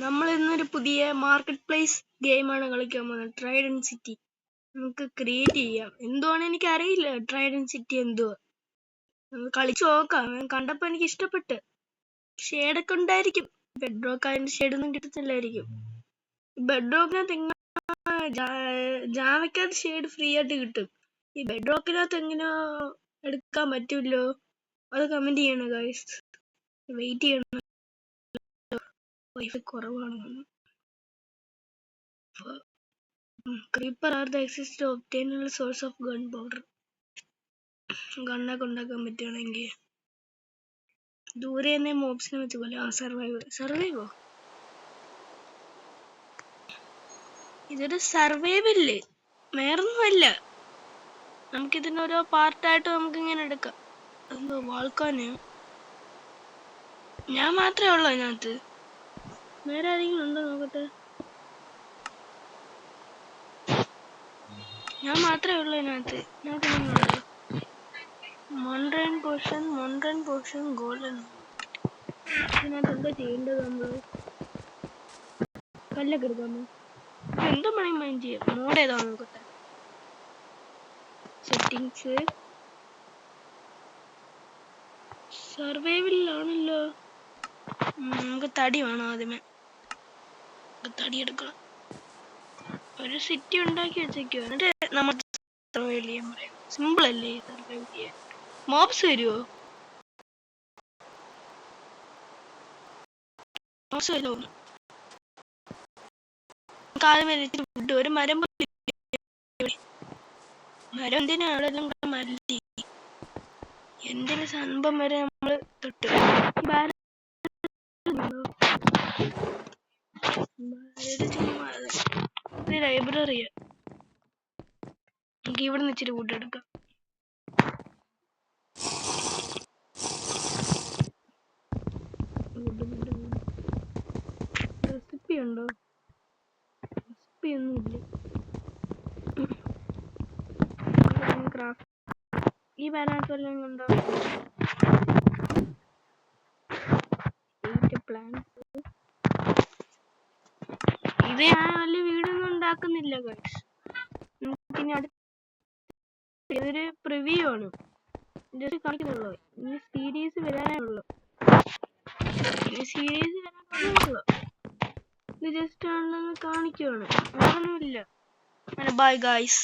നമ്മൾ ഇന്നൊരു പുതിയ മാർക്കറ്റ് പ്ലേസ് ഗെയിമാണ് കളിക്കാൻ പോകുന്നത്. Tried and city. നമുക്ക് ക്രിയേറ്റ് ചെയ്യാം. എന്തുവാണ് എനിക്ക് അറിയില്ല. ട്രൈഡ് ആൻഡ് സിറ്റി എന്തുവാ, നമുക്ക് കളിച്ചു നോക്കാം. കണ്ടപ്പോൾ എനിക്ക് ഇഷ്ടപ്പെട്ട്. ഷെയ്ഡൊക്കെ ഉണ്ടായിരിക്കും. ബെഡ് റോക്ക് അതിന്റെ ഷെയ്ഡൊന്നും കിട്ടത്തില്ലായിരിക്കും. ബെഡ് റോക്കിനകത്ത് എങ്ങനെ ജാവയ്ക്കകത്ത് ഷെയ്ഡ് ഫ്രീ ആയിട്ട് കിട്ടും. ഈ ബെഡ് റോക്കിനകത്ത് എങ്ങനെയോ എടുക്കാൻ പറ്റുമല്ലോ. അത് കമന്റ് ചെയ്യണം ഗൈസ്. വെയിറ്റ് ചെയ്യണം. വൈഫൈ കുറവാണ്. Creeper are the exist to obtain source of gunpowder. ഗണ്ണൊക്കെ ഉണ്ടാക്കാൻ പറ്റുകയാണെങ്കിൽ ദൂരെ തന്നെ മോബ്സിനെ വെച്ച് പോലെ. സർവൈവോ ഇതൊരു സർവൈവല്ലേ, വേറൊന്നുമല്ല. നമുക്കിതിന് ഓരോ പാർട്ടായിട്ട് നമുക്കിങ്ങനെ എടുക്കാം. എന്തോ വാൾക്കാന് ഞാൻ മാത്രമേ ഉള്ളൂ അതിനകത്ത്. വേറെ ആരെങ്കിലും ഉണ്ടോ നോക്കട്ടെ. ഞാൻ മാത്രമേ ഉള്ളൂ ഇതിനകത്ത്. മൊൺറൈൻ പോർഷൻ ഗോൾഡൻ. ഇതിനകത്ത് എന്താ ചെയ്യേണ്ടത്? നമ്മള് കല്ലൊക്കെ എടുക്കാമോ? എന്തോ മൈൻ ചെയ്യാം. മോഡ് ഏതാ നോക്കട്ടെ. സെറ്റിങ്സ് സർവൈവലിലാണല്ലോ. നമുക്ക് തടി വേണം. ആദ്യമേ തടി എടുക്കണം. ഒരു സിറ്റി ഉണ്ടാക്കി വെച്ചേക്കോ. എന്നിട്ട് നമ്മൾ സർവൈവ് ചെയ്യാൻ പറയാം. സിമ്പിൾ അല്ലേ സർവൈവ് ചെയ്യാൻ. മോബ്സ് വരുമോ? മോബ്സ് വരുമോ? ഫുഡ് ഒരു മരം എന്തിനാണെല്ലാം മല്ലി എന്തിനു സംഭവം വരെ നമ്മള് തൊട്ട്. ലൈബ്രറിയാ. നമുക്ക് ഇവിടെ നിന്ന് ഇച്ചിരി ഫുഡ് എടുക്കാം. റെസിപ്പി ഉണ്ടോ? റെസിപ്പി ഒന്നുമില്ല. ഈ ബാലൻസ് വല്ലതും ഉണ്ടോ? ഇത് ഞാൻ വലിയ വീടൊന്നും ഉണ്ടാക്കുന്നില്ല ഗൈസ്. ഇതൊരു പ്രിവ്യൂ ആണ്. ജസ്റ്റ് കാണിക്കുന്നുള്ളൂ. ഇനി സീരീസ് വരാനേ ഉള്ളൂ. ഇത് ജസ്റ്റ് ആണെന്ന് കാണിക്കുവാണ്. വേറൊന്നുമില്ല. Bye guys.